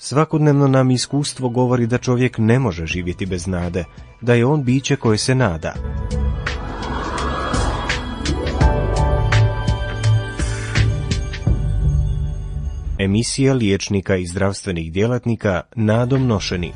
Svakodnevno nam iskustvo govori da čovjek ne može živjeti bez nade, da je on biće koje se nada. Emisija liječnika i zdravstvenih djelatnika Nadom nošeni.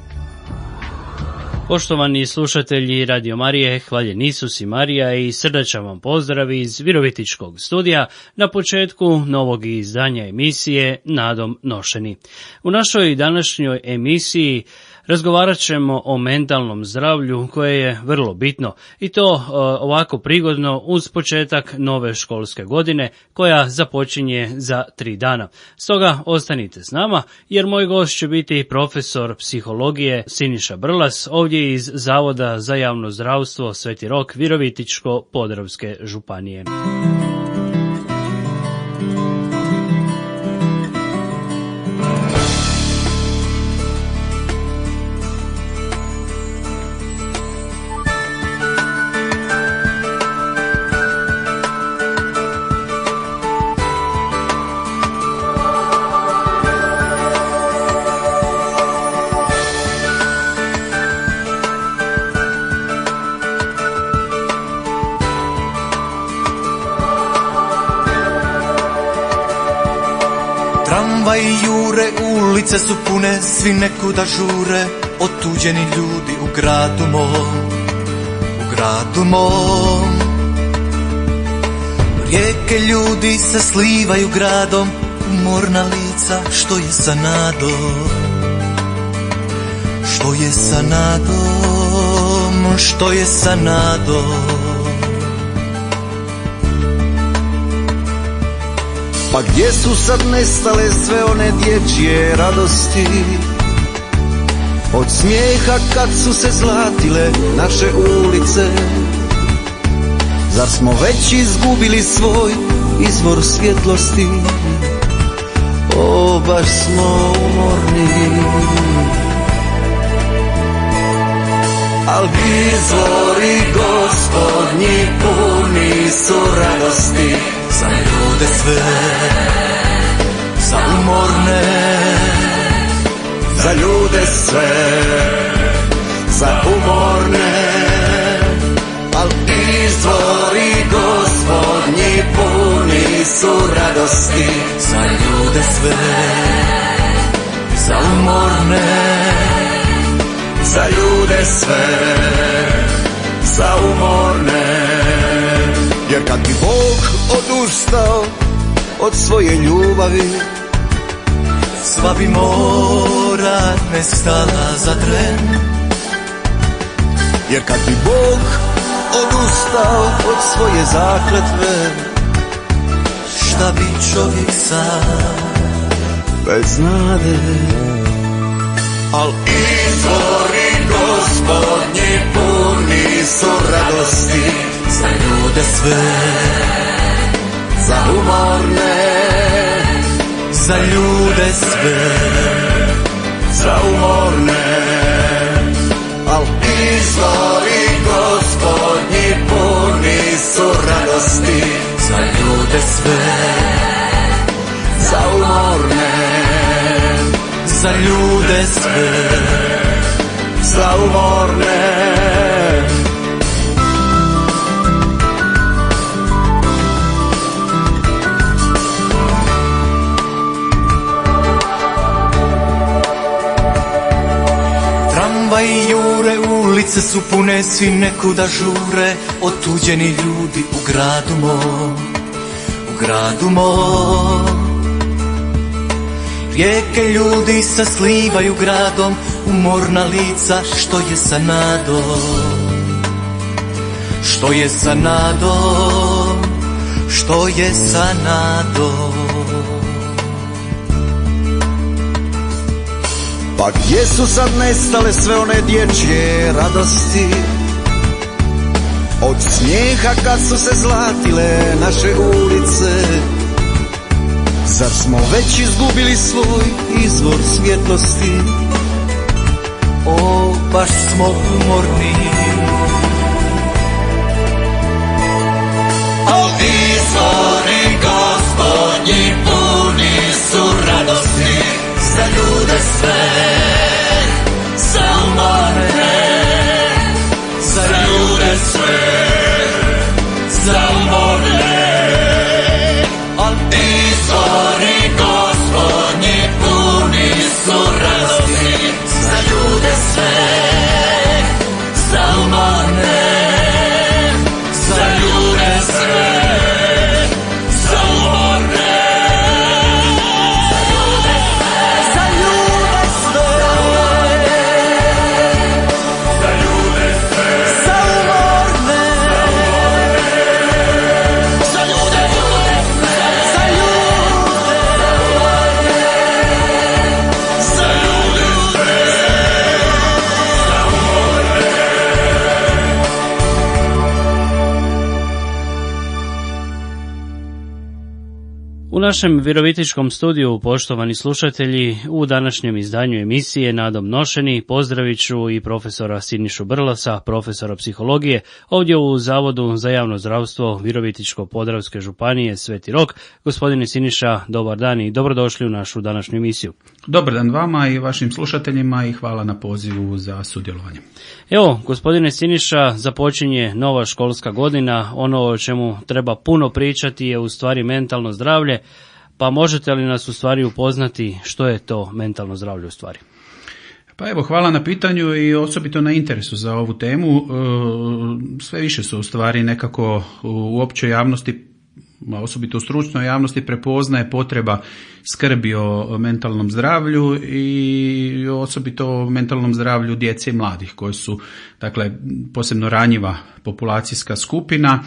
Poštovani slušatelji Radio Marije, hvaljen Isus i Marija i srdačan vam pozdrav iz Virovitičkog studija na početku novog izdanja emisije Nadom nošeni. U našoj današnjoj emisiji razgovarat ćemo o mentalnom zdravlju koje je vrlo bitno i to ovako prigodno uz početak nove školske godine koja započinje za 3 dana. Stoga ostanite s nama jer moj gost će biti profesor psihologije Siniša Brlas ovdje iz Zavoda za javno zdravstvo Sveti Rok Virovitičko-podravske županije. Tramvaj jure, ulice su pune, svi nekuda žure, otuđeni ljudi u gradu mom. Rijeke ljudi se slivaju gradom, umorna lica, što je sa nadom? Što je sa nadom? Što je sa nadom? Pa gdje su sad nestale sve one dječje radosti, od smijeha kad su se zlatile naše ulice? Zar smo već izgubili svoj izvor svjetlosti? O, baš smo umorni. Al izvori Gospodnji puni su radosti, za ljude sve, za umorne, za ljude sve, za umorne. Al izvori Gospodnji puni su radosti, za ljude sve, za umorne, za ljude sve, za umorne. Jer kad bi Bog odustao od svoje ljubavi, sva bi mora nestala za tren. Jer kad bi Bog odustao od svoje zakletve, šta bi čovjek sam bez nade? Al izvori Gospodnji puni su radosti, za ljude sve, za umorne, za ljude sve, za umorne. Al izvori Gospodnji puni su radosti, za ljude sve, za umorne, za ljude sve, za umorne. Tramvaj jure, ulice su pune, svi nekuda žure, otuđeni ljudi u gradu mom. Rijeke ljudi se slivaju gradom, umorna lica, što je sa nadom? Što je sa nadom? Što je sa nadom? Pa gdje su sad nestale sve one dječje radosti, od smijeha kad su se zlatile naše ulice? Zar smo već izgubili svoj izvor svjetlosti? O, baš smo umorni. Al izvori Gospodnji puni su radosti, za ljude sve, za umorne, za ljude sve, za umorne. Al izvori Gospodnji puni su radosti, za ljude sve, za umorne, za ljude sve, za umorne, za ljude sve, za ljude sve, za umorne, za ljude, za ljude, za ljude sve, za umorne. U našem virovitičkom studiju, poštovani slušatelji, u današnjem izdanju emisije Nadom nošeni pozdravit ću i profesora Sinišu Brlasa, profesora psihologije, ovdje u Zavodu za javno zdravstvo Virovitičko-podravske županije Sveti Rok. Gospodine Siniša, dobar dan i dobrodošli u našu današnju emisiju. Dobar dan vama i vašim slušateljima i hvala na pozivu za sudjelovanje. Evo, gospodine Siniša, započinje nova školska godina. Ono o čemu treba puno pričati je u stvari mentalno zdravlje. Pa možete li nas u stvari upoznati što je to mentalno zdravlje u stvari? Pa evo, hvala na pitanju i osobito na interesu za ovu temu. Sve više su u stvari nekako u općoj javnosti, osobito u stručnoj javnosti, prepoznaje potreba skrbi o mentalnom zdravlju i osobito o mentalnom zdravlju djece i mladih koji su, dakle, posebno ranjiva populacijska skupina.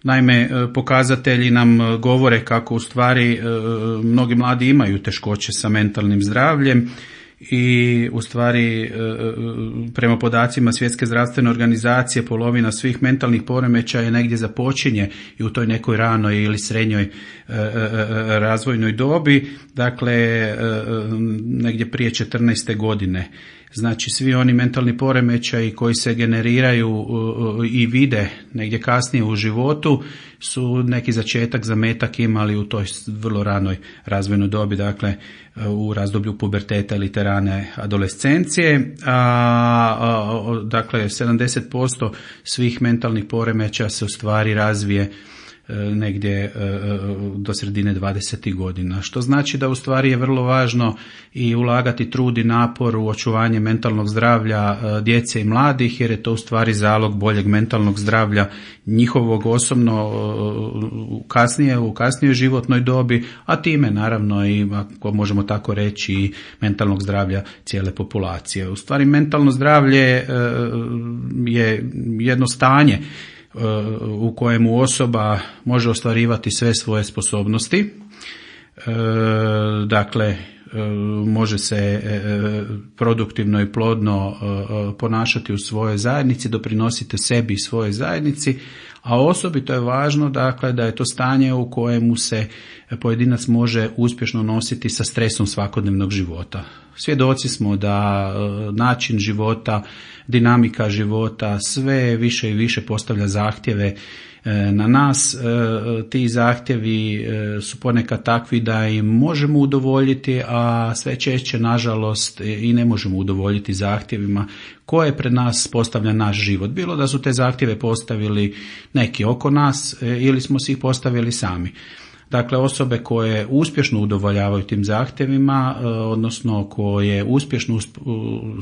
Naime, pokazatelji nam govore kako u stvari mnogi mladi imaju teškoće sa mentalnim zdravljem i u stvari prema podacima Svjetske zdravstvene organizacije polovina svih mentalnih poremećaja negdje započinje i u toj nekoj ranoj ili srednjoj razvojnoj dobi, dakle negdje prije 14. godine. Znači svi oni mentalni poremećaji koji se generiraju i vide negdje kasnije u životu su neki začetak, zametak imali u toj vrlo ranoj razvojnoj dobi, dakle u razdoblju puberteta ili te rane adolescencije. Dakle 70% svih mentalnih poremećaja se u stvari razvije negdje do sredine 20. godina, što znači da u stvari je vrlo važno i ulagati trud i napor u očuvanje mentalnog zdravlja djece i mladih, jer je to u stvari zalog boljeg mentalnog zdravlja njihovog osobno u kasnijoj životnoj dobi, a time naravno i, ako možemo tako reći, i mentalnog zdravlja cijele populacije. U stvari mentalno zdravlje je jedno stanje u kojemu osoba može ostvarivati sve svoje sposobnosti, dakle može se produktivno i plodno ponašati u svojoj zajednici, doprinositi sebi i svojoj zajednici, a osobito je važno, dakle, da je to stanje u kojemu se pojedinac može uspješno nositi sa stresom svakodnevnog života. Svjedoci smo da način života, dinamika života sve više i više postavlja zahtjeve na nas. Ti zahtjevi su ponekad takvi da im možemo udovoljiti, a sve češće nažalost i ne možemo udovoljiti zahtjevima koje pred nas postavlja naš život. Bilo da su te zahtjeve postavili neki oko nas ili smo si ih postavili sami. Dakle, osobe koje uspješno udovoljavaju tim zahtjevima, odnosno koje uspješno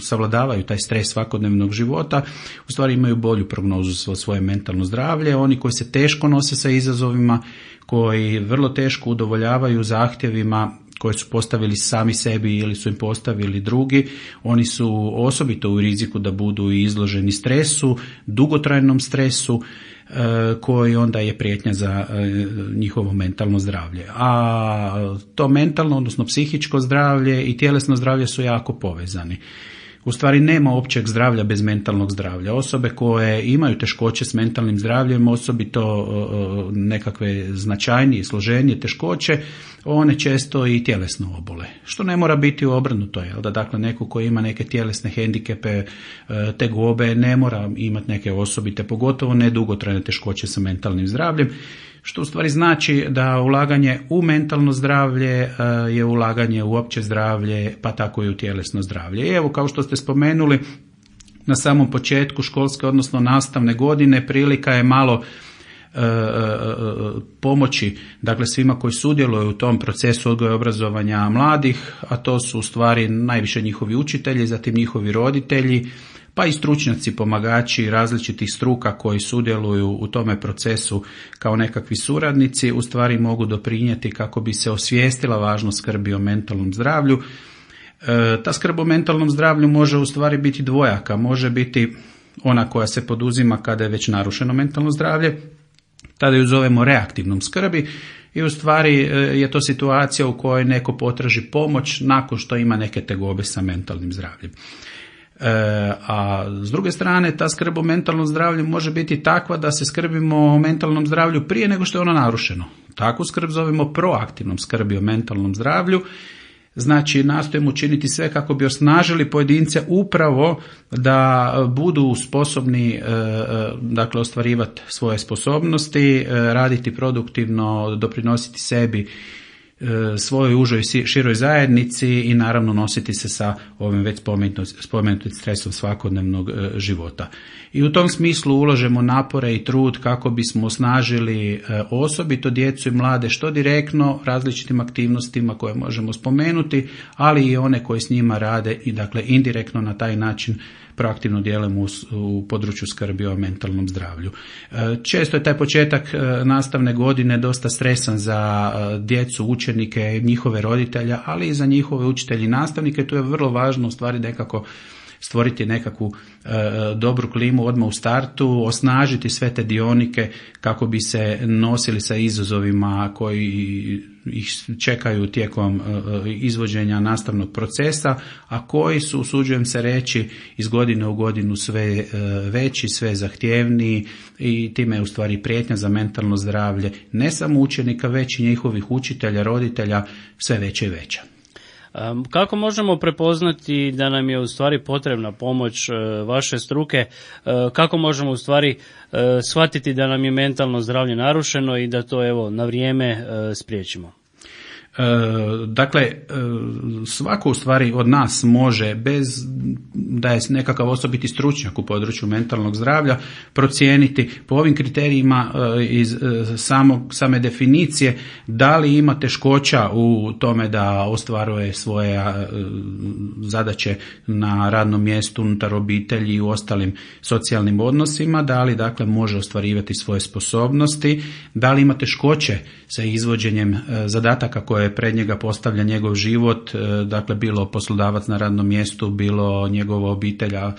savladavaju taj stres svakodnevnog života, u stvari imaju bolju prognozu za svoje mentalno zdravlje. Oni koji se teško nose sa izazovima, koji vrlo teško udovoljavaju zahtjevima koje su postavili sami sebi ili su im postavili drugi, oni su osobito u riziku da budu izloženi stresu, dugotrajnom stresu, koji onda je prijetnja za njihovo mentalno zdravlje. A to mentalno, odnosno psihičko zdravlje i tjelesno zdravlje su jako povezani. U stvari nema općeg zdravlja bez mentalnog zdravlja. Osobe koje imaju teškoće s mentalnim zdravljem, osobito nekakve značajnije, složenije teškoće, one često i tjelesno obole. Što ne mora biti obrnuto, jel da? Dakle, neko koji ima neke tjelesne hendikepe, tegobe, ne mora imati neke osobite, pogotovo ne dugotrajne teškoće sa mentalnim zdravljem, što u stvari znači da ulaganje u mentalno zdravlje je ulaganje u opće zdravlje, pa tako i u tjelesno zdravlje. I evo, kao što ste spomenuli, na samom početku školske, odnosno nastavne godine, prilika je malo pomoći, dakle, svima koji sudjeluju u tom procesu odgoja i obrazovanja mladih, a to su u stvari najviše njihovi učitelji, zatim njihovi roditelji, pa i stručnjaci, pomagači različitih struka koji sudjeluju u tome procesu kao nekakvi suradnici, u stvari mogu doprinijeti kako bi se osvijestila važnost skrbi o mentalnom zdravlju. Ta skrb o mentalnom zdravlju može u stvari biti dvojaka, može biti ona koja se poduzima kada je već narušeno mentalno zdravlje, tada ju zovemo reaktivnom skrbi i u stvari je to situacija u kojoj neko potraži pomoć nakon što ima neke tegobe sa mentalnim zdravljem. A s druge strane, ta skrb o mentalnom zdravlju može biti takva da se skrbimo o mentalnom zdravlju prije nego što je ono narušeno. Takvu skrb zovemo proaktivnom skrbi o mentalnom zdravlju. Znači, nastojimo učiniti sve kako bi osnažili pojedince upravo da budu sposobni, dakle, ostvarivati svoje sposobnosti, raditi produktivno, doprinositi sebi, svojoj užoj široj zajednici i naravno nositi se sa ovim već spomenutim stresom svakodnevnog života. I u tom smislu ulažemo napore i trud kako bismo osnažili osobito djecu i mlade što direktno različitim aktivnostima koje možemo spomenuti, ali i one koje s njima rade i dakle indirektno na taj način proaktivno djelujemo u području skrbi o mentalnom zdravlju. Često je taj početak nastavne godine dosta stresan za djecu, učenike, njihove roditelja, ali i za njihove učitelje i nastavnike. Tu je vrlo važno u stvari nekako stvoriti nekakvu dobru klimu odmah u startu, osnažiti sve te dionike kako bi se nosili sa izazovima koji ih čekaju tijekom izvođenja nastavnog procesa, a koji su, usuđujem se reći, iz godine u godinu sve veći, sve zahtjevniji i time je u stvari prijetnja za mentalno zdravlje ne samo učenika, već i njihovih učitelja, roditelja sve veća i veća. Kako možemo prepoznati da nam je u stvari potrebna pomoć vaše struke? Kako možemo u stvari shvatiti da nam je mentalno zdravlje narušeno i da to evo na vrijeme spriječimo? Dakle, svako u stvari od nas može, bez da je nekakav osobiti stručnjak u području mentalnog zdravlja, procijeniti po ovim kriterijima iz same definicije da li ima teškoća u tome da ostvaruje svoje zadaće na radnom mjestu, unutar obitelji i u ostalim socijalnim odnosima, da li dakle može ostvarivati svoje sposobnosti, da li ima teškoće sa izvođenjem zadataka koje pred njega postavlja njegov život, dakle bilo poslodavac na radnom mjestu, bilo njegova obitelja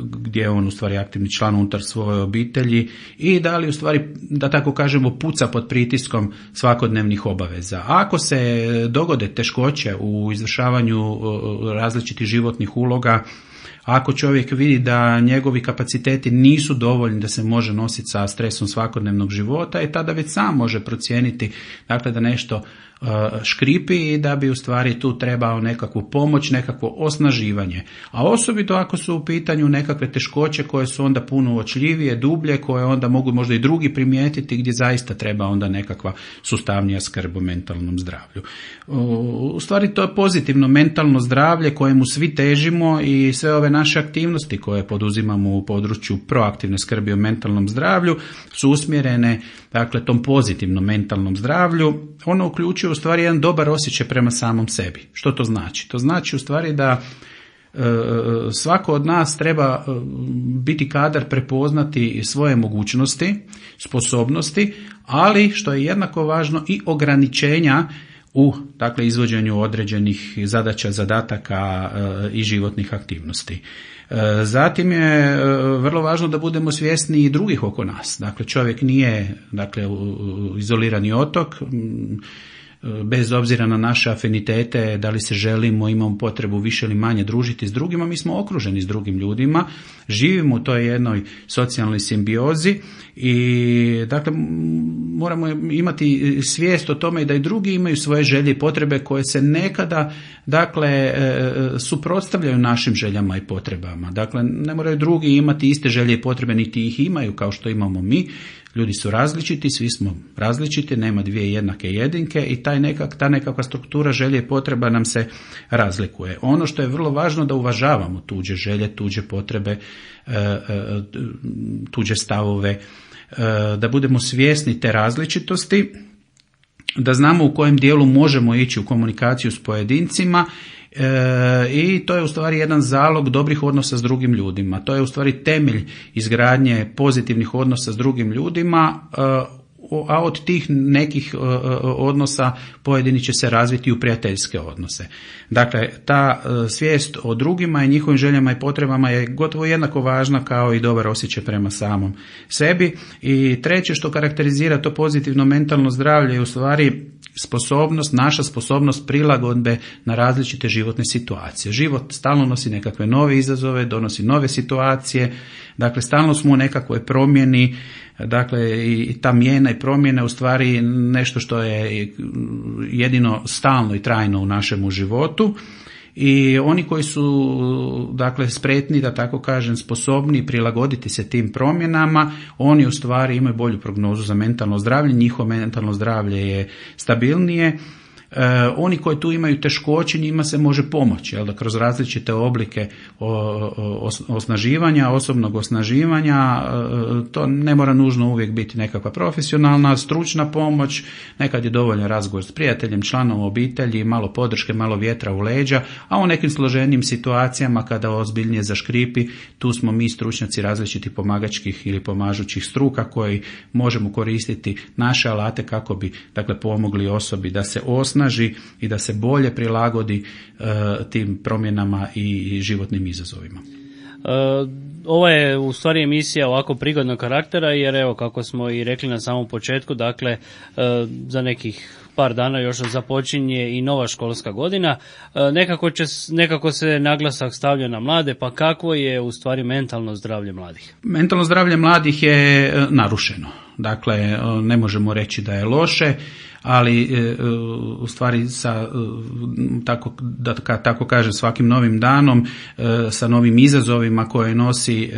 gdje je on u stvari aktivni član unutar svoje obitelji i da li u stvari, da tako kažemo, puca pod pritiskom svakodnevnih obaveza. Ako se dogode teškoće u izvršavanju različitih životnih uloga, ako čovjek vidi da njegovi kapaciteti nisu dovoljni da se može nositi sa stresom svakodnevnog života, i tada već sam može procijeniti dakle da nešto škripi i da bi u stvari tu trebao nekakvu pomoć, nekakvo osnaživanje. A osobito ako su u pitanju nekakve teškoće koje su onda puno uočljivije, dublje, koje onda mogu možda i drugi primijetiti, gdje zaista treba onda nekakva sustavnija skrb o mentalnom zdravlju. U stvari to je pozitivno mentalno zdravlje kojemu svi težimo i sve ove naše aktivnosti koje poduzimamo u području proaktivne skrbi o mentalnom zdravlju su usmjerene dakle tom pozitivnom mentalnom zdravlju. Ono uključuje u stvari jedan dobar osjećaj prema samom sebi. Što to znači? To znači u stvari da svako od nas treba biti kadar prepoznati svoje mogućnosti, sposobnosti, ali što je jednako važno i ograničenja u dakle izvođenju određenih zadaća, zadataka i životnih aktivnosti. Zatim je vrlo važno da budemo svjesni i drugih oko nas. Dakle, čovjek nije dakle izolirani otok, bez obzira na naše afinitete, da li se želimo, imamo potrebu više ili manje družiti s drugima, mi smo okruženi s drugim ljudima, živimo u toj jednoj socijalnoj simbiozi i dakle moramo imati svijest o tome da i drugi imaju svoje želje i potrebe koje se nekada dakle suprotstavljaju našim željama i potrebama. Dakle, ne moraju drugi imati iste želje i potrebe, niti ih imaju kao što imamo mi. Ljudi su različiti, svi smo različiti, nema dvije jednake jedinke i ta nekakva struktura želje i potreba nam se razlikuje. Ono što je vrlo važno da uvažavamo tuđe želje, tuđe potrebe, tuđe stavove, da budemo svjesni te različitosti, da znamo u kojem dijelu možemo ići u komunikaciju s pojedincima i to je u stvari jedan zalog dobrih odnosa s drugim ljudima. To je u stvari temelj izgradnje pozitivnih odnosa s drugim ljudima, a od tih nekih odnosa pojedini će se razviti u prijateljske odnose. Dakle, ta svijest o drugima i njihovim željama i potrebama je gotovo jednako važna kao i dobar osjećaj prema samom sebi. I treće što karakterizira to pozitivno mentalno zdravlje je u stvari naša sposobnost prilagodbe na različite životne situacije. Život stalno nosi nekakve nove izazove, donosi nove situacije, dakle stalno smo u nekakvoj promjeni, dakle i ta mijena i promjena je u stvari nešto što je jedino stalno i trajno u našemu životu. I oni koji su dakle spretni, da tako kažem, sposobni prilagoditi se tim promjenama, oni u stvari imaju bolju prognozu za mentalno zdravlje, njihovo mentalno zdravlje je stabilnije. Oni koji tu imaju teškoće, njima se može pomoći, da kroz različite oblike osnaživanja, osobnog osnaživanja, to ne mora nužno uvijek biti nekakva profesionalna, stručna pomoć, nekad je dovoljno razgovor s prijateljem, članom obitelji, malo podrške, malo vjetra u leđa, a u nekim složenijim situacijama kada ozbiljnije zaškripi, tu smo mi stručnjaci različitih pomagačkih ili pomažućih struka koji možemo koristiti naše alate kako bi dakle pomogli osobi da se osnaži i da se bolje prilagodi tim promjenama i životnim izazovima. Ovo je u stvari emisija ovako prigodnog karaktera jer evo kako smo i rekli na samom početku, dakle za nekih par dana još započinje i nova školska godina. Nekako se naglasak stavlja na mlade, pa kakvo je u stvari mentalno zdravlje mladih? Mentalno zdravlje mladih je narušeno. Dakle, ne možemo reći da je loše, ali u stvari tako kažem, svakim novim danom, sa novim izazovima koje nosi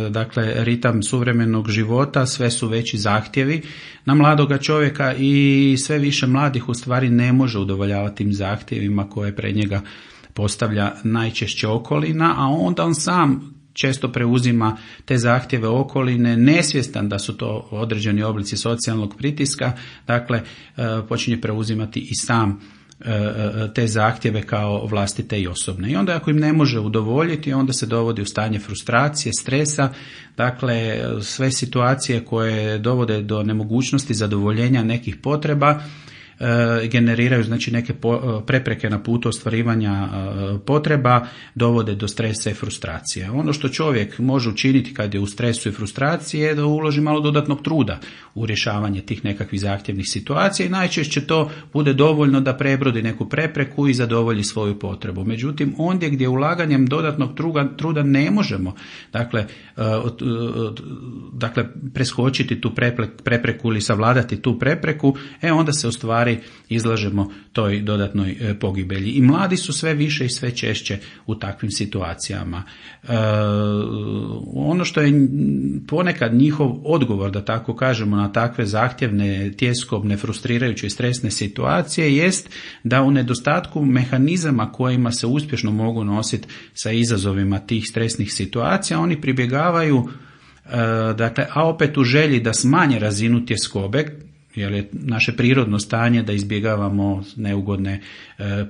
dakle ritam suvremenog života, sve su veći zahtjevi na mladoga čovjeka i sve više mladih u stvari ne može udovoljavati tim zahtjevima koje pred njega postavlja najčešće okolina, a onda on sam često preuzima te zahtjeve okoline, nesvjestan da su to određeni oblici socijalnog pritiska, dakle počinje preuzimati i sam te zahtjeve kao vlastite i osobne. I onda ako im ne može udovoljiti, onda se dovodi u stanje frustracije, stresa, dakle sve situacije koje dovode do nemogućnosti zadovoljenja nekih potreba generiraju znači neke prepreke na putu ostvarivanja potreba, dovode do stresa i frustracije. Ono što čovjek može učiniti kad je u stresu i frustraciji je da uloži malo dodatnog truda u rješavanje tih nekakvih zahtjevnih situacija i najčešće to bude dovoljno da prebrodi neku prepreku i zadovolji svoju potrebu. Međutim, ondje gdje ulaganjem dodatnog truda ne možemo dakle preskočiti tu prepreku ili savladati tu prepreku, onda se u stvari izlažemo toj dodatnoj pogibelji. I mladi su sve više i sve češće u takvim situacijama. Ono što je ponekad njihov odgovor, da tako kažemo, na takve zahtjevne, tjeskobne, frustrirajuće i stresne situacije jest da u nedostatku mehanizama kojima se uspješno mogu nositi sa izazovima tih stresnih situacija, oni pribjegavaju, dakle, a opet u želji da smanje razinu tjeskobe, jer je naše prirodno stanje da izbjegavamo neugodne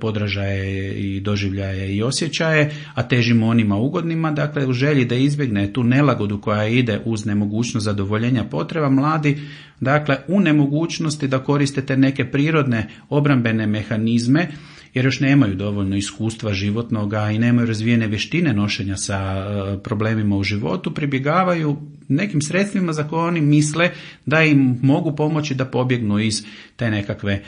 podražaje i doživljaje i osjećaje, a težimo onima ugodnima, dakle u želji da izbjegne tu nelagodu koja ide uz nemogućnost zadovoljenja potreba, mladi dakle u nemogućnosti da koristite neke prirodne obrambene mehanizme, jer još nemaju dovoljno iskustva životnoga i nemaju razvijene vještine nošenja sa problemima u životu, pribjegavaju nekim sredstvima za koje oni misle da im mogu pomoći da pobjegnu iz te nekakve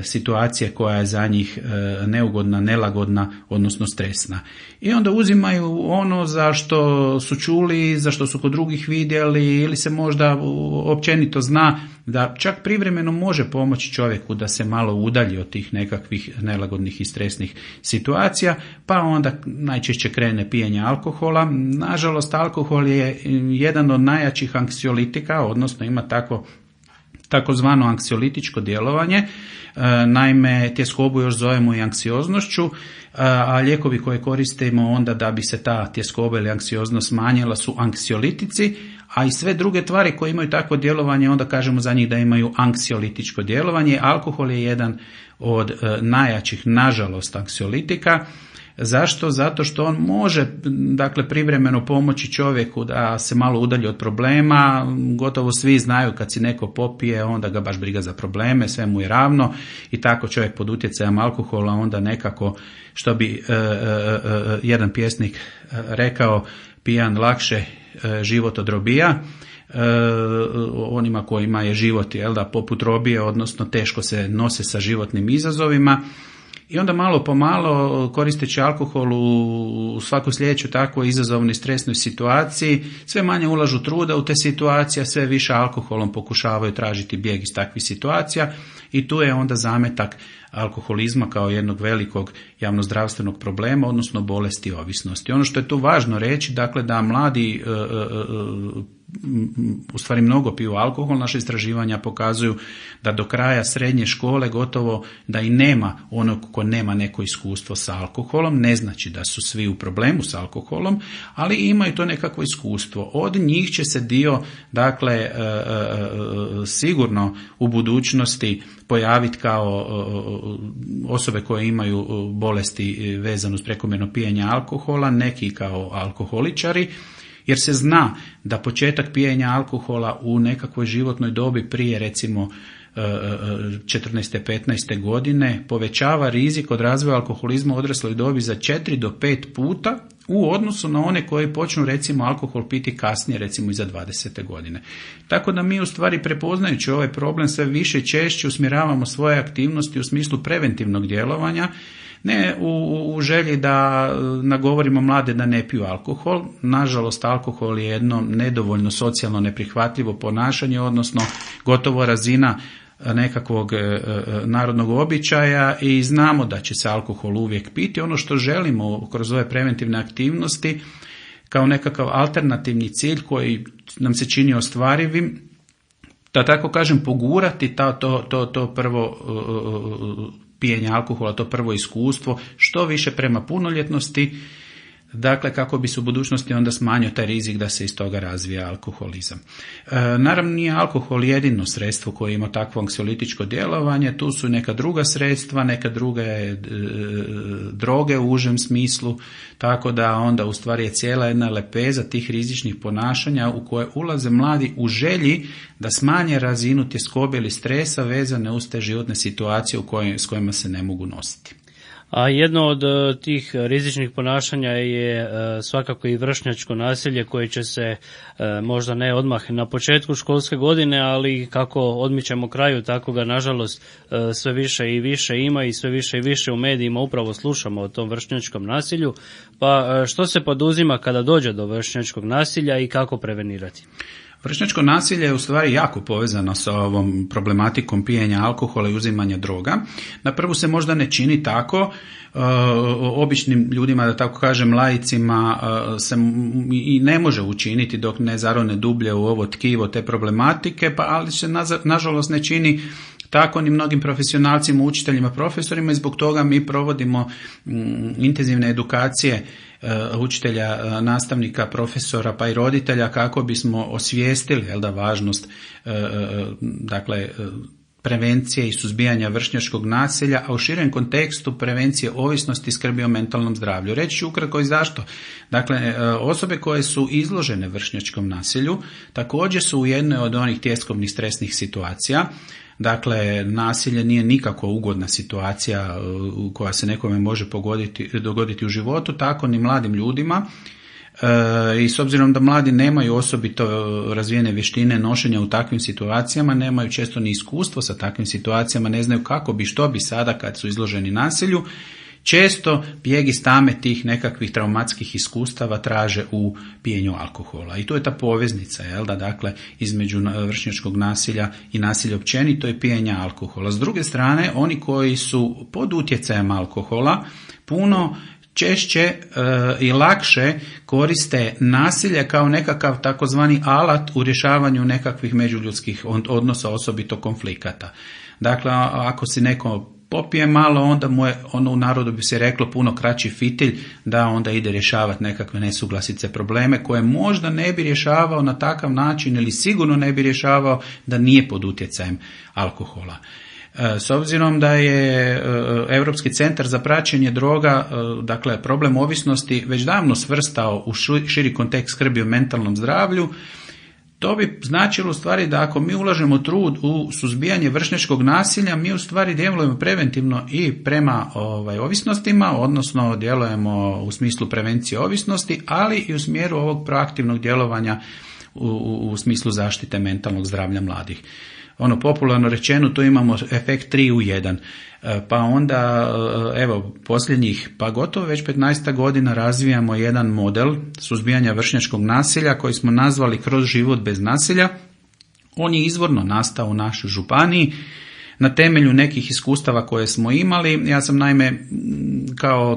situacije koja je za njih neugodna, nelagodna, odnosno stresna. I onda uzimaju ono za što su čuli, za što su kod drugih vidjeli ili se možda općenito zna da čak privremeno može pomoći čovjeku da se malo udalji od tih nekakvih nelagodnih i stresnih situacija, pa onda najčešće krene pijenje alkohola. Nažalost, alkohol je jedan od najjačih anksiolitika, odnosno ima takozvano anksiolitičko djelovanje. Naime, tjeskobu još zovemo i anksioznošću, a lijekovi koje koristimo onda da bi se ta tjeskoba ili anksioznost smanjila su anksiolitici, a i sve druge tvari koje imaju takvo djelovanje onda kažemo za njih da imaju anksiolitičko djelovanje. Alkohol je jedan od najjačih, nažalost, anksiolitika. Zašto? Zato što on može, dakle, privremeno pomoći čovjeku da se malo udalji od problema. Gotovo svi znaju kad si neko popije, onda ga baš briga za probleme, sve mu je ravno i tako čovjek pod utjecajem alkohola onda nekako, što bi jedan pjesnik rekao, pijan lakše život od robija. Onima kojima je život, poput robije, odnosno teško se nose sa životnim izazovima. I onda malo po malo, koristeći alkohol u svaku sljedeću takvu izazovnu i stresnoj situaciji, sve manje ulažu truda u te situacije, sve više alkoholom pokušavaju tražiti bijeg iz takvih situacija i tu je onda zametak alkoholizma kao jednog velikog javnozdravstvenog problema, odnosno bolesti ovisnosti. Ono što je tu važno reći, dakle, da mladi u stvari mnogo piju alkohol. Naše istraživanja pokazuju da do kraja srednje škole gotovo da i nema onog ko nema neko iskustvo sa alkoholom. Ne znači da su svi u problemu s alkoholom, ali imaju to nekakvo iskustvo. Od njih će se dio, dakle, sigurno u budućnosti pojaviti kao osobe koje imaju bolesti vezano uz prekomjerno pijenje alkohola, neki kao alkoholičari, jer se zna da početak pijenja alkohola u nekakvoj životnoj dobi prije recimo 14. 15. godine povećava rizik od razvoja alkoholizma u odrasloj dobi za 4 do 5 puta u odnosu na one koji počnu recimo alkohol piti kasnije, recimo iza 20. godine. Tako da mi u stvari prepoznajući ovaj problem sve više i češće usmjeravamo svoje aktivnosti u smislu preventivnog djelovanja, ne u želji da nagovorimo mlade da ne piju alkohol. Nažalost, alkohol je jedno nedovoljno socijalno neprihvatljivo ponašanje, odnosno gotovo razina nekakvog narodnog običaja i znamo da će se alkohol uvijek piti. Ono što želimo kroz ove preventivne aktivnosti kao nekakav alternativni cilj koji nam se čini ostvarivim, da tako kažem pogurati to prvo pijenje alkohola, to prvo iskustvo, što više prema punoljetnosti, dakle kako bi se u budućnosti onda smanjio taj rizik da se iz toga razvija alkoholizam. Naravno nije alkohol jedino sredstvo koje ima takvo anksiolitičko djelovanje, tu su neka druga sredstva, neka druge droge u užem smislu, tako da onda u stvari je cijela jedna lepeza tih rizičnih ponašanja u koje ulaze mladi u želji da smanje razinu tjeskobe ili stresa vezane uz te životne situacije s kojima se ne mogu nositi. A jedno od tih rizičnih ponašanja je svakako i vršnjačko nasilje koje će se možda ne odmah na početku školske godine, ali kako odmičemo kraju, tako ga nažalost sve više i više ima i sve više i više u medijima upravo slušamo o tom vršnjačkom nasilju. Pa što se poduzima kada dođe do vršnjačkog nasilja i kako prevenirati? Vršnjačko nasilje je u stvari jako povezano sa ovom problematikom pijenja alkohola i uzimanja droga. Na prvu se možda ne čini tako, običnim ljudima, da tako kažem laicima, se i ne može učiniti dok ne zarone dublje u ovo tkivo te problematike, ali se nažalost ne čini tako ni mnogim profesionalcima, učiteljima, profesorima i zbog toga mi provodimo intenzivne edukacije učitelja, nastavnika, profesora pa i roditelja kako bismo osvijestili važnost dakle prevencije i suzbijanja vršnjačkog nasilja, a u širem kontekstu prevencije ovisnosti i skrbi o mentalnom zdravlju. Reći ću ukratko i zašto. Dakle, osobe koje su izložene vršnjačkom nasilju također su u jednoj od onih tjeskovnih stresnih situacija. Dakle, nasilje nije nikako ugodna situacija koja se nekome može dogoditi u životu, tako ni mladim ljudima. I s obzirom da mladi nemaju osobito razvijene vještine nošenja u takvim situacijama, nemaju često ni iskustvo sa takvim situacijama, ne znaju kako bi, što bi sada kad su izloženi nasilju, često bijeg iz tame tih nekakvih traumatskih iskustava traže u pijenju alkohola. I tu je ta poveznica, dakle, između vršnjačkog nasilja i nasilja općenito je pijenje alkohola. S druge strane, oni koji su pod utjecajem alkohola puno češće i lakše koriste nasilje kao nekakav takozvani alat u rješavanju nekakvih međuljudskih odnosa, osobito konflikata. Dakle, ako si neko popije malo, onda mu je, u narodu bi se reklo, puno kraći fitilj da onda ide rješavati nekakve nesuglasice, probleme koje možda ne bi rješavao na takav način ili sigurno ne bi rješavao da nije pod utjecajem alkohola. S obzirom da je Europski centar za praćenje droga, dakle problem ovisnosti, već davno svrstao u širi kontekst skrbi o mentalnom zdravlju, to bi značilo u stvari da ako mi ulažemo trud u suzbijanje vršnjačkog nasilja, mi u stvari djelujemo preventivno i prema ovisnostima, odnosno djelujemo u smislu prevencije ovisnosti, ali i u smjeru ovog proaktivnog djelovanja u smislu zaštite mentalnog zdravlja mladih. Popularno rečeno, tu imamo efekt 3 u 1. Pa onda, posljednjih, pa gotovo već 15 godina razvijamo jedan model suzbijanja vršnjačkog nasilja koji smo nazvali Kroz život bez nasilja. On je izvorno nastao u našoj županiji na temelju nekih iskustava koje smo imali. Ja sam naime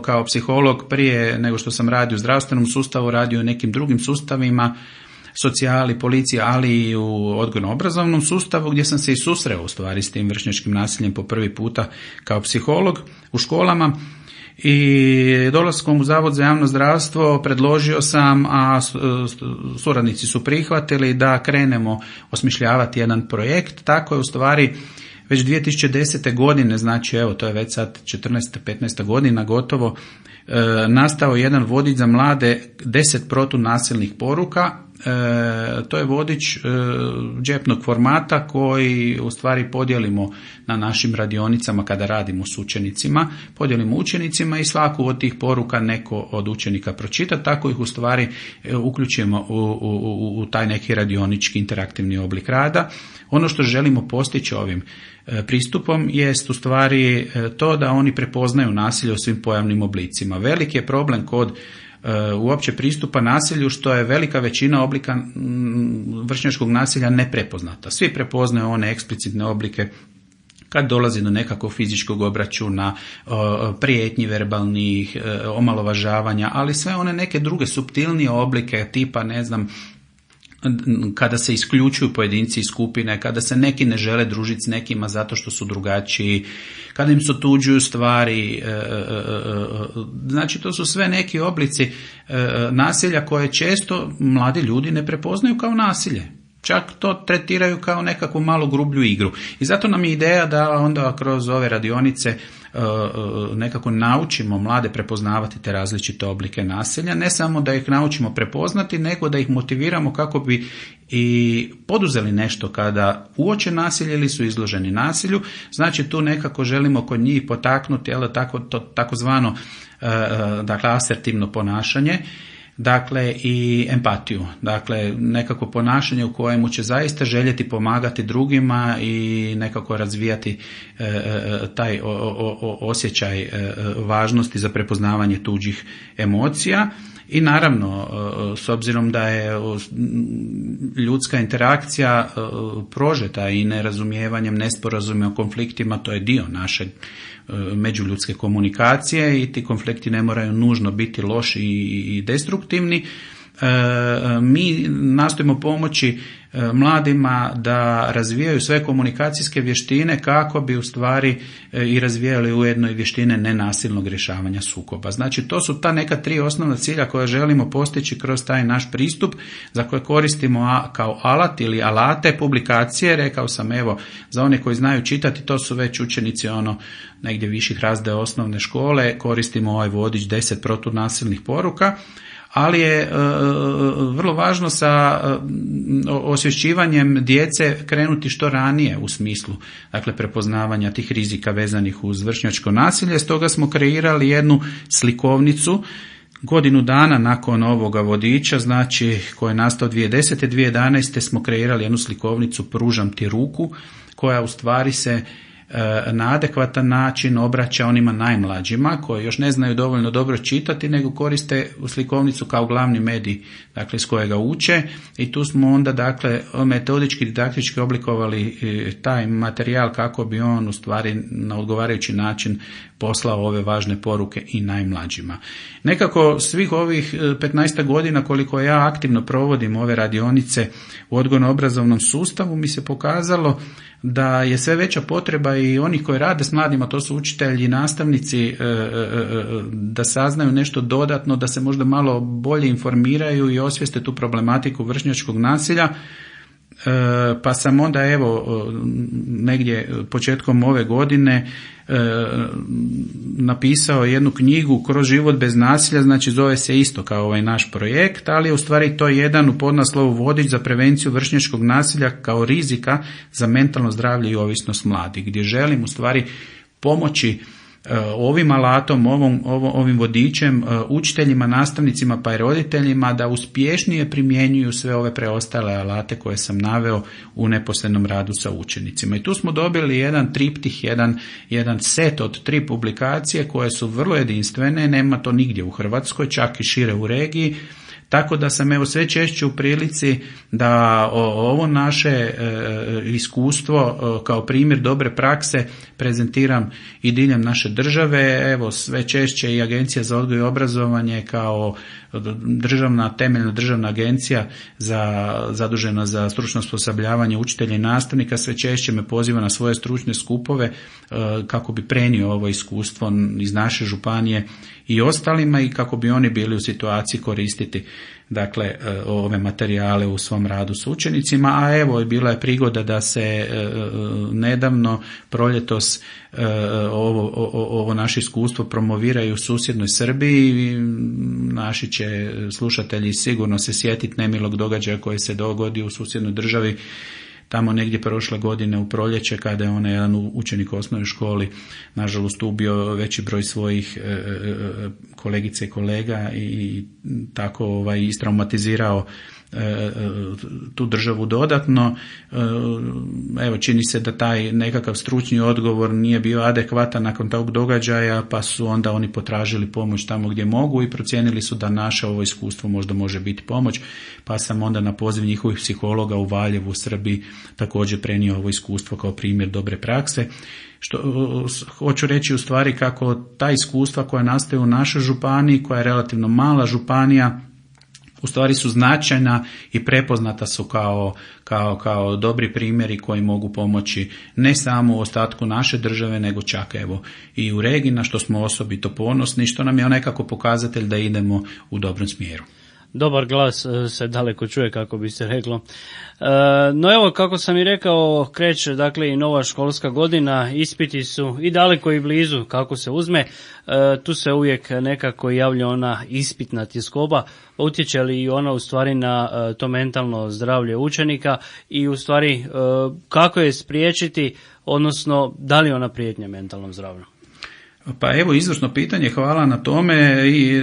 kao psiholog prije nego što sam radio u zdravstvenom sustavu, radio u nekim drugim sustavima, socijali, policija, ali i u odgojno-obrazovnom sustavu gdje sam se i susreo u stvari s tim vršnjačkim nasiljem po prvi puta kao psiholog u školama. I dolaskom u Zavod za javno zdravstvo predložio sam, a suradnici su prihvatili da krenemo osmišljavati jedan projekt. Tako je u stvari već 2010. godine, znači to je već sad 14-15 godina gotovo, nastao jedan vodič za mlade 10 protunasilnih poruka. To je vodič džepnog formata koji u stvari podijelimo na našim radionicama kada radimo s učenicima. Podijelimo učenicima i svaku od tih poruka neko od učenika pročita, tako ih u stvari uključimo u taj neki radionički interaktivni oblik rada. Ono što želimo postići ovim pristupom jest u stvari to da oni prepoznaju nasilje u svim pojavnim oblicima. Veliki je problem kod uopće pristupa nasilju što je velika većina oblika vršnjačkog nasilja neprepoznata. Svi prepoznaju one eksplicitne oblike kad dolazi do nekakvog fizičkog obračuna, prijetnji verbalnih, omalovažavanja, ali sve one neke druge suptilnije oblike tipa, kada se isključuju pojedinci iz skupine, kada se neki ne žele družiti s nekima zato što su drugačiji, kada im se otuđuju stvari, znači to su sve neki oblici nasilja koje često mladi ljudi ne prepoznaju kao nasilje. Čak to tretiraju kao nekakvu malo grublju igru. I zato nam je ideja da onda kroz ove radionice nekako naučimo mlade prepoznavati te različite oblike nasilja, ne samo da ih naučimo prepoznati, nego da ih motiviramo kako bi i poduzeli nešto kada uoče nasilje ili su izloženi nasilju. Znači tu nekako želimo kod njih potaknuti takozvano asertivno ponašanje, dakle i empatiju, dakle nekako ponašanje u kojemu će zaista željeti pomagati drugima i nekako razvijati taj osjećaj važnosti za prepoznavanje tuđih emocija. I naravno, s obzirom da je ljudska interakcija prožeta i nerazumijevanjem, nesporazumima, konfliktima, to je dio naše međuljudske komunikacije i ti konflikti ne moraju nužno biti loši i destruktivni. Mi nastojimo pomoći mladima da razvijaju sve komunikacijske vještine kako bi u stvari i razvijali ujedno i vještine nenasilnog rješavanja sukoba. Znači to su ta neka 3 osnovna cilja koja želimo postići kroz taj naš pristup za koje koristimo kao alat ili alate publikacije. Rekao sam za one koji znaju čitati, to su već učenici negdje viših razreda osnovne škole, koristimo ovaj vodič 10 protunasilnih poruka. Ali je vrlo važno sa osvješćivanjem djece krenuti što ranije u smislu prepoznavanja tih rizika vezanih uz vršnjačko nasilje. Stoga smo kreirali jednu slikovnicu godinu dana nakon ovoga vodiča, znači koji je nastao 2010. 2011. smo kreirali jednu slikovnicu Pružam ti ruku, koja u stvari se na adekvatan način obraća onima najmlađima koji još ne znaju dovoljno dobro čitati, nego koriste slikovnicu kao glavni medij, dakle s kojega uče, i tu smo onda dakle metodički, didaktički oblikovali taj materijal kako bi on u stvari na odgovarajući način poslao ove važne poruke i najmlađima. Nekako svih ovih 15 godina koliko ja aktivno provodim ove radionice u odgojno-obrazovnom sustavu mi se pokazalo da je sve veća potreba i onih koji rade s mladima, to su učitelji i nastavnici, da saznaju nešto dodatno, da se možda malo bolje informiraju i osvijeste tu problematiku vršnjačkog nasilja. Pa sam onda evo negdje početkom ove godine napisao jednu knjigu Kroz život bez nasilja, znači zove se isto kao ovaj naš projekt, ali je u stvari to jedan u podnaslovu vodič za prevenciju vršnjačkog nasilja kao rizika za mentalno zdravlje i ovisnost mladih, gdje želim u stvari pomoći ovim alatom, ovim vodičem učiteljima, nastavnicima pa i roditeljima da uspješnije primjenjuju sve ove preostale alate koje sam naveo u neposrednom radu sa učenicima. I tu smo dobili jedan triptih, jedan set od 3 publikacije koje su vrlo jedinstvene, nema to nigdje u Hrvatskoj, čak i šire u regiji. Tako da sam evo sve češće u prilici da ovo naše iskustvo kao primjer dobre prakse prezentiram i diljem naše države. Evo sve češće i Agencija za odgoj i obrazovanje kao temeljna državna agencija zadužena za stručno osposobljavanje učitelja i nastavnika sve češće me poziva na svoje stručne skupove kako bi prenio ovo iskustvo iz naše županije i ostalima i kako bi oni bili u situaciji koristiti dakle ove materijale u svom radu s učenicima, a evo bila je prigoda da se nedavno proljetos ovo naše iskustvo promoviraju u susjednoj Srbiji. Naši će slušatelji sigurno se sjetiti nemilog događaja koji se dogodio u susjednoj državi tamo negdje prošle godine u proljeće kada je onaj jedan učenik u osnovnoj školi nažalost ubio veći broj svojih kolegice i kolega i tako istraumatizirao tu državu dodatno. Evo čini se da taj nekakav stručni odgovor nije bio adekvatan nakon tog događaja, pa su onda oni potražili pomoć tamo gdje mogu i procijenili su da naše ovo iskustvo možda može biti pomoć, pa sam onda na poziv njihovih psihologa u Valjevu u Srbiji također prenio ovo iskustvo kao primjer dobre prakse. Što hoću reći u stvari kako ta iskustva koja nastaju u našoj županiji, koja je relativno mala županija, u stvari su značajna i prepoznata su kao dobri primjeri koji mogu pomoći ne samo u ostatku naše države, nego čak evo i u regiji, na što smo osobito ponosni, što nam je nekako pokazatelj da idemo u dobrom smjeru. Dobar glas se daleko čuje, kako bi se reklo. No evo, kako sam i rekao, kreće dakle i nova školska godina, ispiti su i daleko i blizu kako se uzme. Tu se uvijek nekako javlja ona ispitna tjeskoba, utječe li i ona u stvari na to mentalno zdravlje učenika i u stvari kako je spriječiti, odnosno da li ona prijetnja mentalnom zdravlju? Pa evo, izvrsno pitanje, hvala na tome. I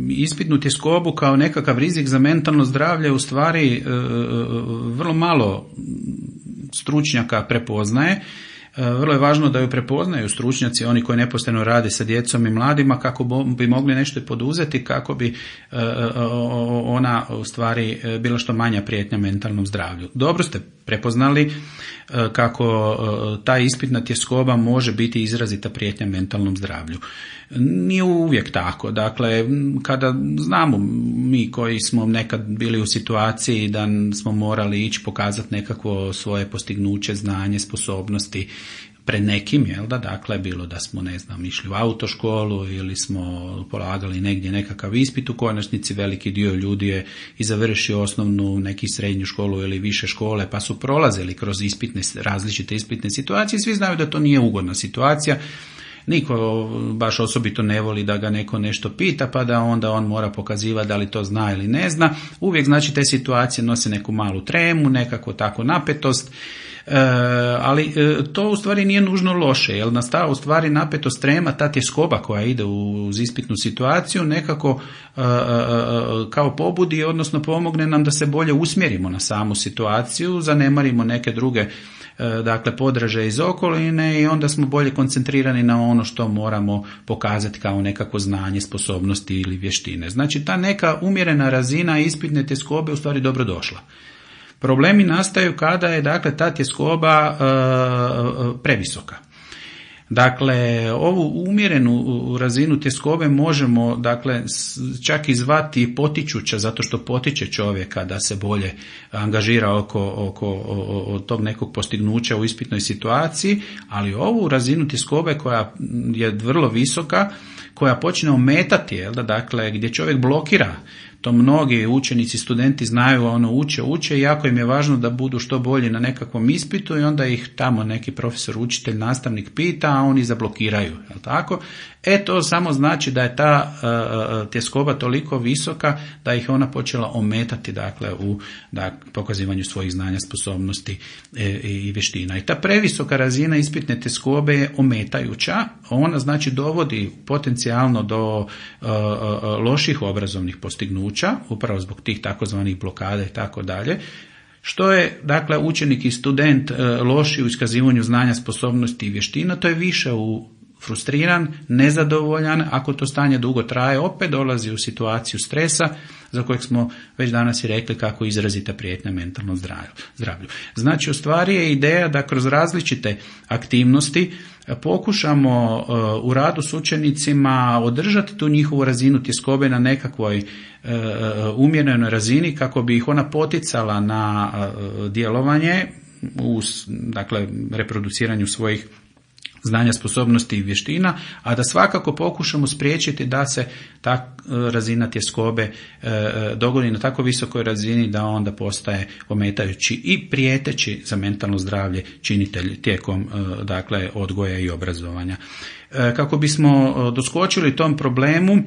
ispitnu tjeskobu kao nekakav rizik za mentalno zdravlje u stvari vrlo malo stručnjaka prepoznaje. Vrlo je važno da ju prepoznaju stručnjaci, oni koji neposredno rade sa djecom i mladima, kako bi mogli nešto poduzeti, kako bi ona u stvari bila što manja prijetnja mentalnom zdravlju. Dobro ste prepoznali kako ta ispitna tjeskoba može biti izrazita prijetnja mentalnom zdravlju. Nije uvijek tako. Dakle, kada znamo mi koji smo nekad bili u situaciji da smo morali ići pokazati nekakvo svoje postignuće, znanje, sposobnosti pred nekim, jel da, dakle, bilo da smo, ne znam, išli u autoškolu ili smo polagali negdje nekakav ispit, u konačnici veliki dio ljudi je i završio osnovnu, neki srednju školu ili više škole, pa su prolazili kroz različite ispitne situacije. Svi znaju da to nije ugodna situacija. Niko baš osobito ne voli da ga neko nešto pita, pa da onda on mora pokazivati da li to zna ili ne zna. Uvijek znači te situacije nose neku malu tremu, nekako tako napetost, ali to u stvari nije nužno loše, jer nastava u stvari napetost, trema, ta tjeskoba koja ide uz ispitnu situaciju nekako kao pobudi, odnosno pomogne nam da se bolje usmjerimo na samu situaciju, zanemarimo neke druge dakle podraže iz okoline i onda smo bolje koncentrirani na ono što moramo pokazati kao nekako znanje, sposobnosti ili vještine. Znači ta neka umjerena razina ispitne tjeskobe u stvari dobro došla. Problemi nastaju kada je dakle ta tjeskoba previsoka. Dakle, ovu umjerenu razinu tjeskobe možemo dakle čak i zvati potičuća, zato što potiče čovjeka da se bolje angažira oko tog nekog postignuća u ispitnoj situaciji, ali ovu razinu tjeskobe koja je vrlo visoka, koja počne ometati, dakle gdje čovjek blokira, to mnogi učenici, studenti znaju, uče i jako im je važno da budu što bolji na nekakvom ispitu i onda ih tamo neki profesor, učitelj, nastavnik pita, a oni zablokiraju, jel tako? To samo znači da je ta tjeskoba toliko visoka da ih ona počela ometati, dakle, u pokazivanju svojih znanja, sposobnosti i vještina. I ta previsoka razina ispitne tjeskobe je ometajuća, ona znači dovodi potencijalno do loših obrazovnih postignuća, upravo zbog tih takozvanih blokada i tako dalje. Što je, dakle, učenik i student loši u iskazivanju znanja, sposobnosti i vještina, to je više frustriran, nezadovoljan, ako to stanje dugo traje, opet dolazi u situaciju stresa, za kojeg smo već danas i rekli kako izrazita prijetnja mentalnom zdravlju. Znači, u stvari je ideja da kroz različite aktivnosti pokušamo u radu s učenicima održati tu njihovu razinu tjeskobe na nekakvoj umjerenoj razini kako bi ih ona poticala na djelovanje u dakle, reproduciranju svojih znanja, sposobnosti i vještina, a da svakako pokušamo spriječiti da se ta razina tjeskobe dogodi na tako visokoj razini da onda postaje ometajući i prijeteći za mentalno zdravlje činitelj tijekom dakle, odgoja i obrazovanja. Kako bismo doskočili tom problemu,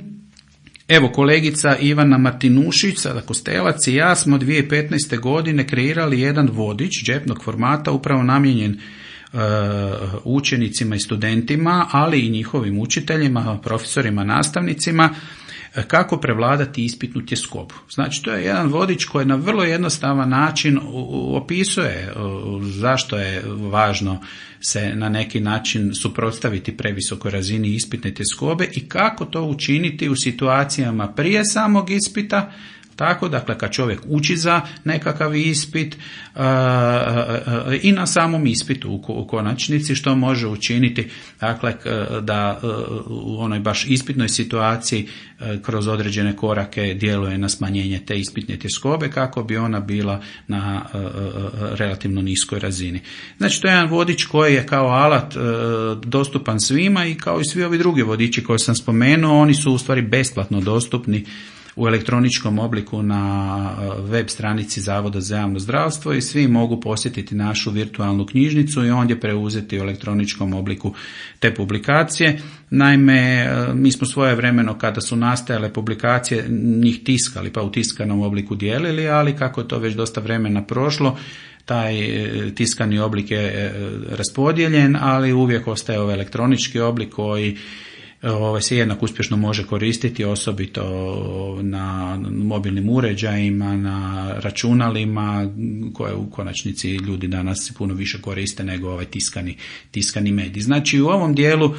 evo, kolegica Ivana Martinušić, sada Kostelac i ja smo 2015. godine kreirali jedan vodič džepnog formata upravo namijenjen učenicima i studentima, ali i njihovim učiteljima, profesorima, nastavnicima, kako prevladati ispitnu tjeskobu. Znači, to je jedan vodič koji na vrlo jednostavan način opisuje zašto je važno se na neki način suprotstaviti previsokoj razini ispitne tjeskobe i kako to učiniti u situacijama prije samog ispita, tako, dakle, kad čovjek uči za nekakav ispit i na samom ispitu u konačnici što može učiniti, dakle, da u onoj baš ispitnoj situaciji kroz određene korake djeluje na smanjenje te ispitne tjeskobe kako bi ona bila na relativno niskoj razini. Znači, to je jedan vodič koji je kao alat dostupan svima i kao i svi ovi drugi vodiči koje sam spomenuo, oni su u stvari besplatno dostupni u elektroničkom obliku na web stranici Zavoda za javno zdravstvo i svi mogu posjetiti našu virtualnu knjižnicu i ondje preuzeti u elektroničkom obliku te publikacije. Naime, mi smo svojevremeno kada su nastajale publikacije njih tiskali pa u tiskanom obliku dijelili, ali kako je to već dosta vremena prošlo, taj tiskani oblik je raspodijeljen, ali uvijek ostaje ovaj elektronički oblik koji se jednako uspješno može koristiti, osobito na mobilnim uređajima, na računalima, koje u konačnici ljudi danas puno više koriste nego ovaj tiskani medij. Znači, u ovom dijelu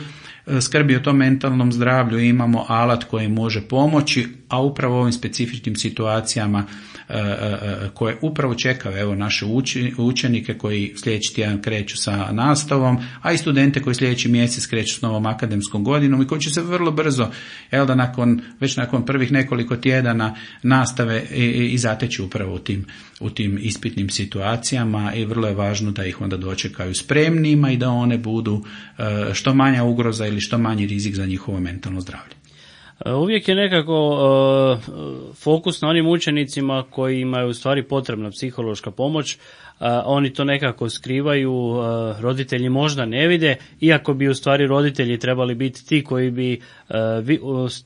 skrbi o tom mentalnom zdravlju imamo alat koji može pomoći, a upravo u ovim specifičnim situacijama koje upravo čekaju evo naše učenike koji sljedeći tjedan kreću sa nastavom, a i studente koji sljedeći mjesec kreću s novom akademskom godinom i koji će se vrlo brzo, već nakon prvih nekoliko tjedana nastave i zateći upravo u tim ispitnim situacijama i vrlo je važno da ih onda dočekaju spremnima i da one budu što manja ugroza ili što manji rizik za njihovo mentalno zdravlje. Uvijek je nekako fokus na onim učenicima kojima je u stvari potrebna psihološka pomoć, oni to nekako skrivaju, roditelji možda ne vide, iako bi u stvari roditelji trebali biti ti koji bi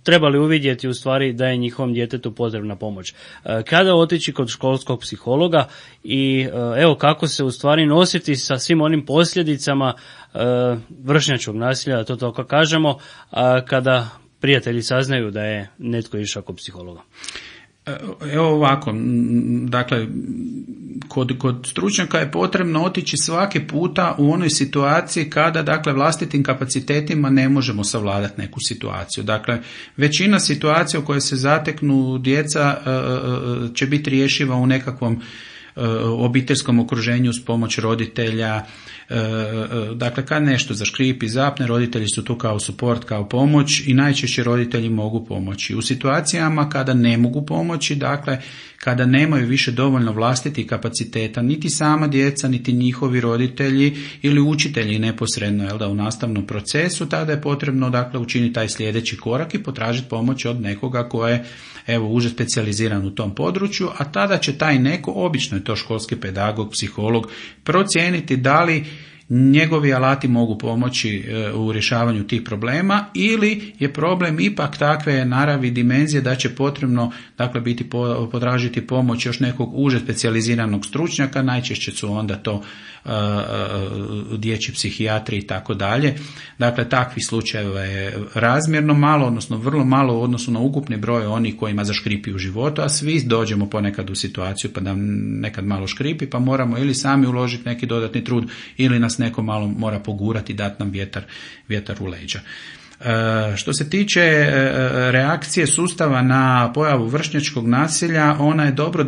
trebali uvidjeti u stvari da je njihovom djetetu potrebna pomoć. Kada otići kod školskog psihologa i evo kako se u stvari nositi sa svim onim posljedicama vršnjačkog nasilja, da to tako kažemo, kada prijatelji saznaju da je netko išao kod psihologa? Evo ovako, dakle, kod stručnjaka je potrebno otići svaki puta u onoj situaciji kada, dakle, vlastitim kapacitetima ne možemo savladati neku situaciju. Dakle, većina situacija u kojoj se zateknu djeca će biti rješiva u nekakvom obiteljskom okruženju s pomoć roditelja. Dakle, kad nešto zaškripi, zapne, roditelji su tu kao suport, kao pomoć i najčešće roditelji mogu pomoći. U situacijama kada ne mogu pomoći, dakle, kada nemaju više dovoljno vlastitih kapaciteta, niti sama djeca, niti njihovi roditelji ili učitelji neposredno u nastavnom procesu, tada je potrebno, dakle, učiniti taj sljedeći korak i potražiti pomoć od nekoga ko je uže specijaliziran u tom području, a tada će taj neko, obično je to školski pedagog, psiholog, procijeniti da li njegovi alati mogu pomoći u rješavanju tih problema ili je problem ipak takve naravi dimenzije da će potrebno, dakle, potražiti pomoć još nekog uže specijaliziranog stručnjaka, najčešće su onda to dječji psihijatri i tako dalje. Dakle, takvih slučajeva je razmjerno malo, odnosno vrlo malo u odnosu na ukupni broj onih kojima zaškripi u životu, a svi dođemo ponekad u situaciju pa da nekad malo škripi, pa moramo ili sami uložiti neki dodatni trud ili nas neko malo mora pogurati i dati nam vjetar u leđa. Što se tiče reakcije sustava na pojavu vršnjačkog nasilja, ona je dobro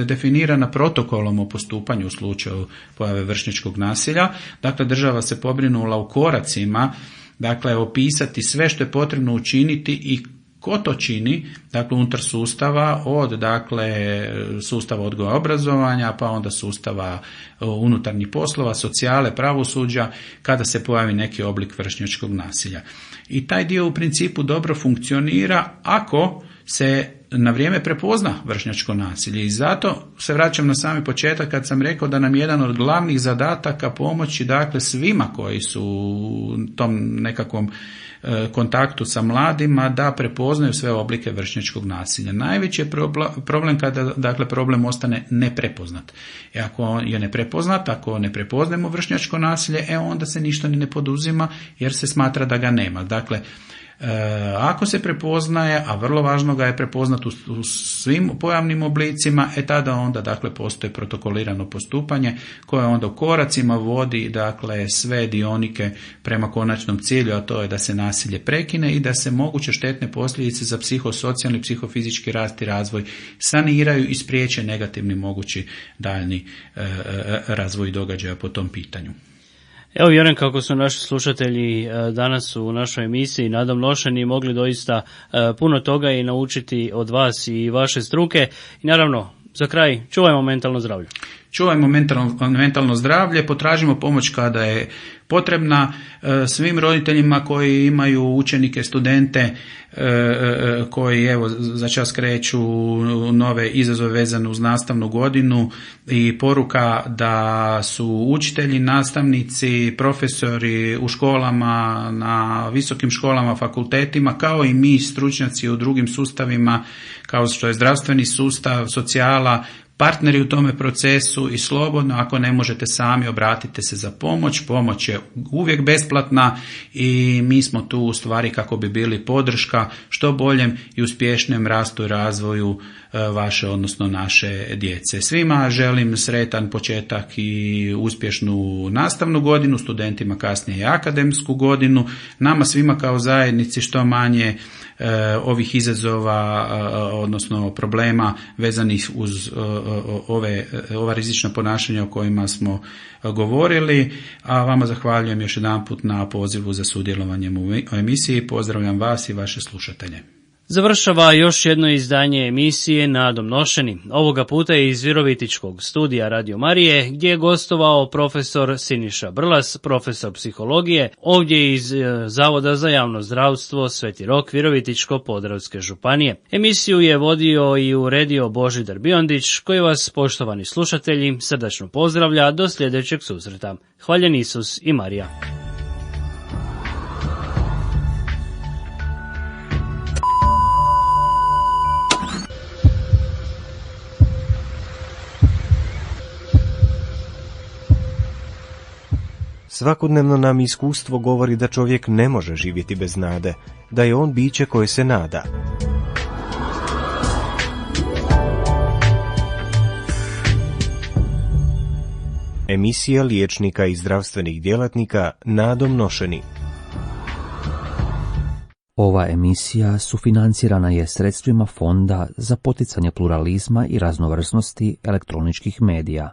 definirana protokolom o postupanju u slučaju pojave vršnjačkog nasilja. Dakle, država se pobrinula u koracima, dakle, opisati sve što je potrebno učiniti i ko to čini, dakle, unutar sustava, od, dakle, sustava odgoja i obrazovanja, pa onda sustava unutarnjih poslova, socijale, pravosuđa, kada se pojavi neki oblik vršnjačkog nasilja. I taj dio u principu dobro funkcionira ako se na vrijeme prepozna vršnjačko nasilje. I zato se vraćam na sami početak kad sam rekao da nam je jedan od glavnih zadataka pomoći, dakle, svima koji su u tom nekakvom kontaktu sa mladima da prepoznaju sve oblike vršnjačkog nasilja. Najveći je problem kada, dakle, problem ostane neprepoznat. Ako je neprepoznat, ako ne prepoznajemo vršnjačko nasilje, onda se ništa ni ne poduzima jer se smatra da ga nema. Dakle, ako se prepoznaje, a vrlo važno ga je prepoznat u svim pojavnim oblicima, tada onda, dakle, postoji protokolirano postupanje koje onda u koracima vodi, dakle, sve dionike prema konačnom cilju, a to je da se nasilje prekine i da se moguće štetne posljedice za psihosocijalni, psihofizički rast i razvoj saniraju i spriječe negativni mogući daljni razvoj događaja po tom pitanju. Evo, vjerujem kako su naši slušatelji danas u našoj emisiji Nadom nošeni mogli doista puno toga i naučiti od vas i vaše struke. I naravno, za kraj, čuvajmo mentalno zdravlje. Čuvajmo mentalno zdravlje, potražimo pomoć kada je potrebna. Svim roditeljima koji imaju učenike, studente koji za čas kreću nove izazove vezane uz nastavnu godinu i poruka da su učitelji, nastavnici, profesori u školama, na visokim školama, fakultetima, kao i mi stručnjaci u drugim sustavima kao što je zdravstveni sustav, socijala, partneri u tome procesu i slobodno, ako ne možete sami, obratite se za pomoć. Pomoć je uvijek besplatna i mi smo tu u stvari kako bi bili podrška što boljem i uspješnijem rastu i razvoju vaše, odnosno naše djece. Svima želim sretan početak i uspješnu nastavnu godinu, studentima kasnije i akademsku godinu, nama svima kao zajednici što manje ovih izazova, odnosno problema vezanih uz ova rizična ponašanja o kojima smo govorili, a vama zahvaljujem još jedanput na pozivu za sudjelovanjem u emisiji. Pozdravljam vas i vaše slušatelje. Završava još jedno izdanje emisije Nadom nošeni. Ovoga puta je iz Virovitičkog studija Radio Marije, gdje je gostovao profesor Siniša Brlas, profesor psihologije, ovdje iz Zavoda za javno zdravstvo Sveti Rok Virovitičko-podravske županije. Emisiju je vodio i uredio Božidar Biondić, koji vas, poštovani slušatelji, srdačno pozdravlja do sljedećeg susreta. Hvaljen Isus i Marija. Svakodnevno nam iskustvo govori da čovjek ne može živjeti bez nade, da je on biće koje se nada. Emisija liječnika i zdravstvenih djelatnika Nadom Nošeni. Ova emisija sufinancirana je sredstvima Fonda za poticanje pluralizma i raznovrsnosti elektroničkih medija.